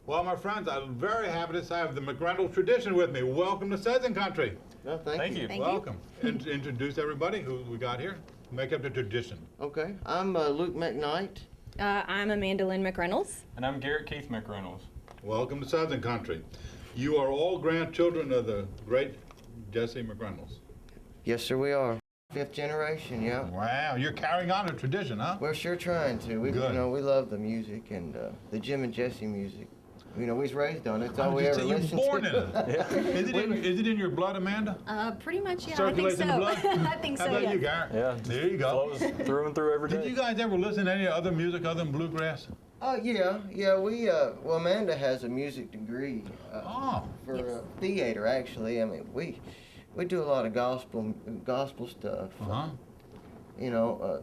Well, my friends, I'm very happy to have the McReynolds tradition with me. Welcome to Sudzin country. No, thank you. Welcome. Introduce everybody who we got here. Make up the tradition. Okay, I'm Luke McKnight. I'm Amanda Lynn McReynolds. And I'm Garrett Keith McReynolds. Welcome to Sudzin country. You are all grandchildren of the great Jesse McReynolds. Yes, sir, we are. Fifth generation, yeah. Wow, you're carrying on a tradition, huh? We're sure trying to. We, Good. you know, we love the music and the Jim and Jesse music. You know, we was raised on it. It's all we ever You're listened born to. in it. Yeah. Is it in your blood, Amanda? Pretty much, yeah. Circulates in the blood? I think so. How about yeah. you, Garrett? Yeah. There you go. Flows through and through every day. Did you guys ever listen to any other music other than bluegrass? Yeah. We, well, Amanda has a music degree for Yes. theater, actually. I mean, we do a lot of gospel stuff. You know,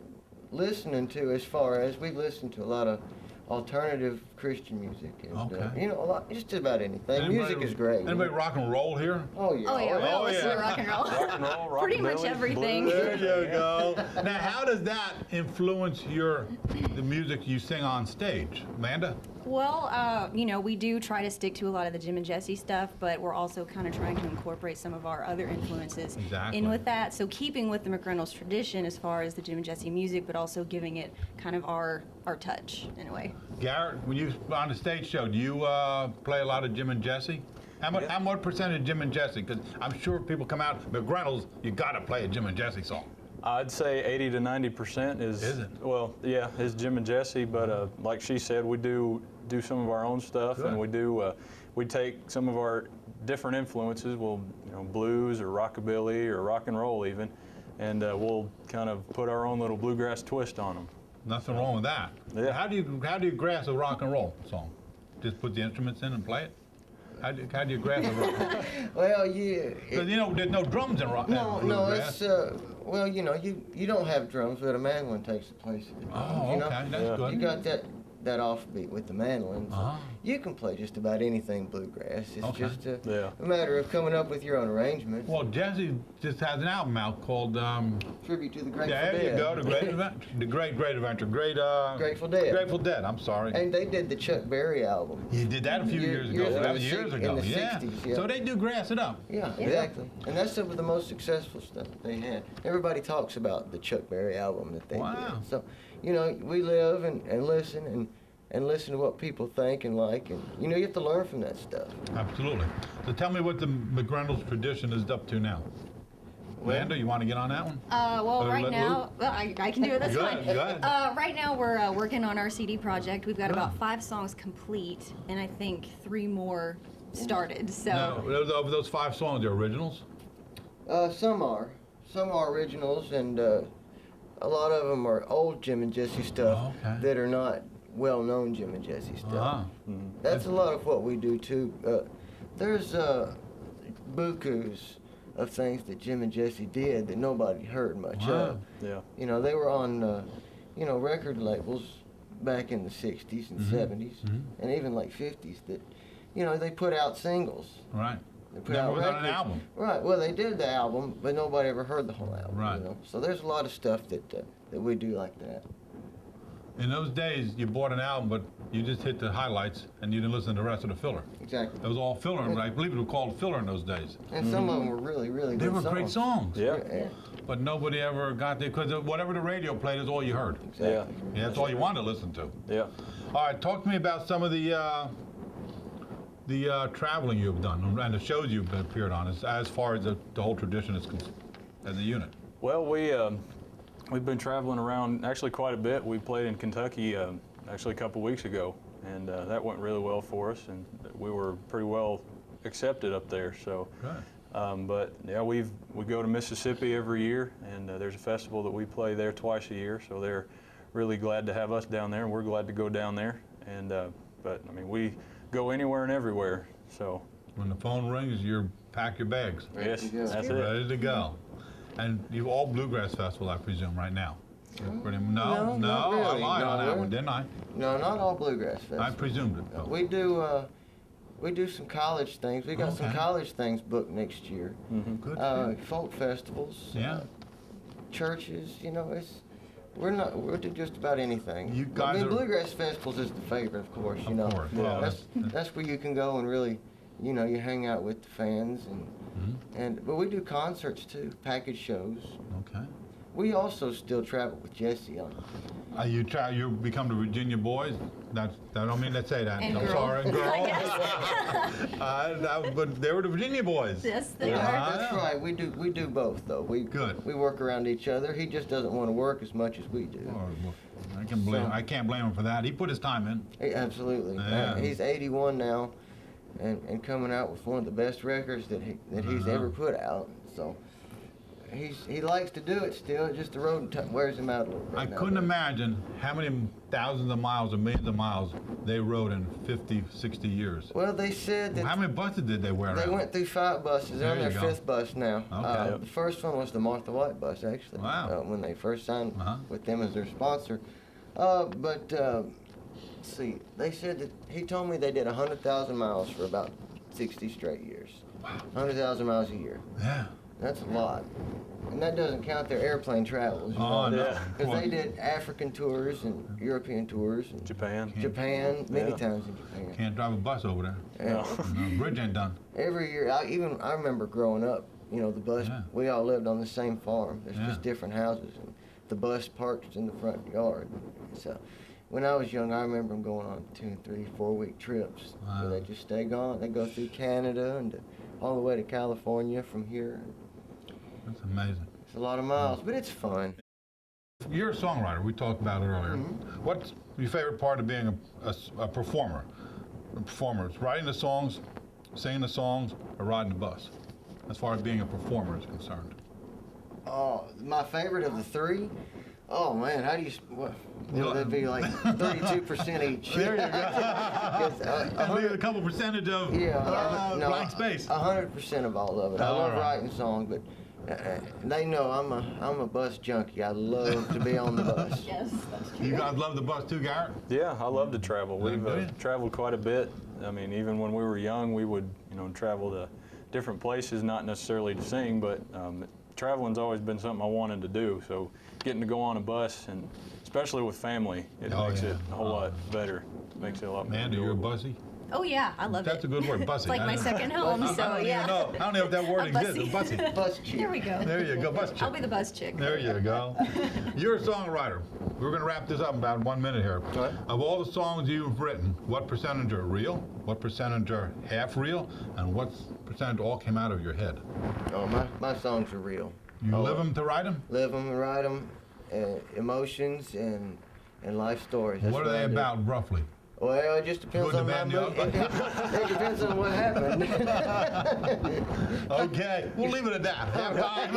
listening to, as far as we've listened to a lot of alternative Christian music, and you know, a lot, just about anything. Music is great. Anybody rock and roll here? Oh yeah. Oh yeah, we all Oh, listen yeah. to rock and roll. Rock and roll, Pretty much rockabilly, everything. blues. There you go. Now, how does that influence the music you sing on stage, Amanda? Well, you know, we do try to stick to a lot of the Jim and Jesse stuff, but we're also kind of trying to incorporate some of our other influences in with that. So keeping with the McReynolds tradition as far as the Jim and Jesse music, but also giving it kind of our touch in a way. Garrett, when you on the stage show, do you play a lot of Jim and Jesse? How much percentage Jim and Jesse? Because I'm sure people come out, McReynolds, you got to play a Jim and Jesse song. I'd say 80 to 90% is it? Well, yeah, is Jim and Jesse, but like she said, we do some of our own stuff. Good. And we take some of our different influences, blues or rockabilly or rock and roll even, and we'll kind of put our own little bluegrass twist on them. Nothing wrong with that. Yeah. How do you grasp a rock and roll song? Just put the instruments in and play it? How do you grasp a rock and roll? Well, yeah. Because you know, there's no drums in rock. No, bluegrass. it's well, you know, you don't have drums, but a mandolin takes the place of the drums. Oh, you know? okay, that's good. You got that offbeat with the mandolin. So you can play just about anything bluegrass. It's just a matter of coming up with your own arrangements. Well, Jesse just has an album out called Tribute to the Grateful there Dead. you go, the Great Adventure, the Great Adventure, Grateful Dead. Grateful Dead. I'm sorry. And they did the Chuck Berry album. You did that a few years ago. That was years ago. In the 60s, yeah. So they do grass it up. Yeah, exactly. And that's some of the most successful stuff that they had. Everybody talks about the Chuck Berry album that they did. So, you know, we live and listen and listen to what people think and like, and you know, you have to learn from that stuff. Absolutely. So tell me what the McReynolds tradition is up to now. Amanda, you want to get on that one? Well, right now, I can do it. That's fine. Go ahead. Right now, we're working on our CD project. We've got about 5 songs complete, and I think 3 more started. So. Now, of those 5 songs, they're originals? Some are originals, and a lot of them are old Jim and Jesse stuff that are not well-known Jim and Jesse stuff. That's a lot of what we do too. There's bukus of things that Jim and Jesse did that nobody heard much of. Yeah. You know, they were on, you know, record labels back in the 60s and 70s and even like 50s that, you know, they put out singles. Right. They put Never out was on an records. album. Right. Well, they did the album, but nobody ever heard the whole album. Right. You know? So there's a lot of stuff that we do like that. In those days, you bought an album, but you just hit the highlights, and you didn't listen to the rest of the filler. Exactly. It was all filler, and I believe it was called filler in those days. And some of them were really, really They good were songs. great songs. Yeah. But nobody ever got there, because whatever the radio played is all you heard. Exactly. Yeah. That's all you wanted to listen to. Yeah. All right, talk to me about some of the traveling you've done and the shows you've appeared on, as far as the whole tradition is concerned, as a unit. Well, we've been traveling around actually quite a bit. We played in Kentucky actually a couple weeks ago, and that went really well for us, and we were pretty well accepted up there. So, but yeah, we go to Mississippi every year, and there's a festival that we play there twice a year. So they're really glad to have us down there, and we're glad to go down there. And but I mean, we go anywhere and everywhere. So when the phone rings, you pack your bags. Yes, that's it. Ready to go. And you all Bluegrass Festival, I presume, right now. No, not really. I lied on that No, one, didn't I? No, not all Bluegrass festivals. I presumed it, though. We do some college things. We got some college things booked next year. Good. Folk festivals. Yeah. Churches. You know, We'll do just about anything. You guys I mean, are- Bluegrass Festivals is the favorite, of course. You know, Of course. Yeah. that's where you can go and really, you know, you hang out with the fans but we do concerts too, package shows. Okay. We also still travel with Jesse on. You become the Virginia boys? I don't mean to say that. And I'm girls. sorry, and girls. I guess. But they were the Virginia boys. Yes, they Yeah, are. that's right. We do both though. Good. We work around each other. He just doesn't want to work as much as we do. Oh, well, I can't blame him for that. He put his time in. Absolutely. Yeah. He's 81 now, and coming out with one of the best records that he's ever put out. So he likes to do it still. Just the road wears him out a little bit. I now, couldn't but- imagine how many thousands of miles or millions of miles they rode in 50, 60 years. Well, they said that How many buses did they wear they out? went through 5 buses. They're on There their you go. 5th bus now. Okay. The first one was the Martha White bus, actually. Wow. When they first signed Uh-huh. with them as their sponsor. Let's see, they said that he told me they did 100,000 miles for about 60 straight years. Wow. 100,000 miles a year. Yeah. That's a lot. And that doesn't count their airplane travels. Oh, no. Yeah. Because they did African tours and European tours and Japan. Japan, many Yeah. times in Japan. Can't drive a bus over there. And No, bridge ain't done. every year, I remember growing up, you know, the bus, Yeah. we all lived on the same farm. There's Yeah. just different houses. And the bus parked in the front yard. So when I was young, I remember them going on 2, 3, 4 week trips. Wow. So they just stay gone. They go through Canada and all the way to California from here. That's amazing. It's a lot of miles, but it's fun. You're a songwriter. We talked about it earlier. Mm-hmm. What's your favorite part of being a performer? A performer. It's writing the songs, singing the songs, or riding the bus, as far as being a performer is concerned. Oh, my favorite of the 3? Oh man, how do you? What, that'd be like 32% each. There you go. 'Cause, And leave a couple percentage of Yeah, no, blank space. 100% of all of it. I All love right. writing songs, but they know I'm a bus junkie. I love to be on the bus. Yes, that's true. You guys love the bus too, Garrett? Yeah, I love to travel. We've do you? traveled quite a bit. I mean, even when we were young, we would, travel to different places, not necessarily to sing, but traveling's always been something I wanted to do. So getting to go on a bus, and especially with family, it Oh, makes yeah. it a whole lot better. Makes it a lot more Amanda, you're a enjoyable. bussy? Oh yeah, I love That's it. a good word, bussy. It's like my second home, so I don't yeah. even know. I don't know if that word A exists. bussy. A bussy. Bus chick. There we go. There you go, bus chick. I'll be the bus chick. There you go. You're a songwriter. We're going to wrap this up in about 1 minute here. right. Of all the songs you've written, what percentage are real? What percentage are half real? And what percentage all came out of your head? Oh, my songs are real. You live them to write them? Live them and write them, emotions and life stories. That's What are they I do. about, roughly? Well, it just depends Good, the on my bad, the mood. ugly. It depends on what happened. Okay, we'll leave it at that. Have time.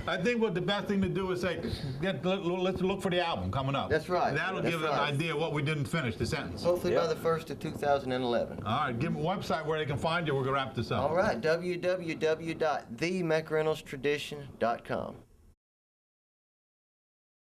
I think what the best thing to do is say, let's look for the album coming up. That's right. That'll That's give an right. idea what we didn't finish, the sentence. Hopefully Yeah. by the 1st of 2011. All right, give them a website where they can find you. We're going to wrap this up. All right, www.themcreynoldstradition.com.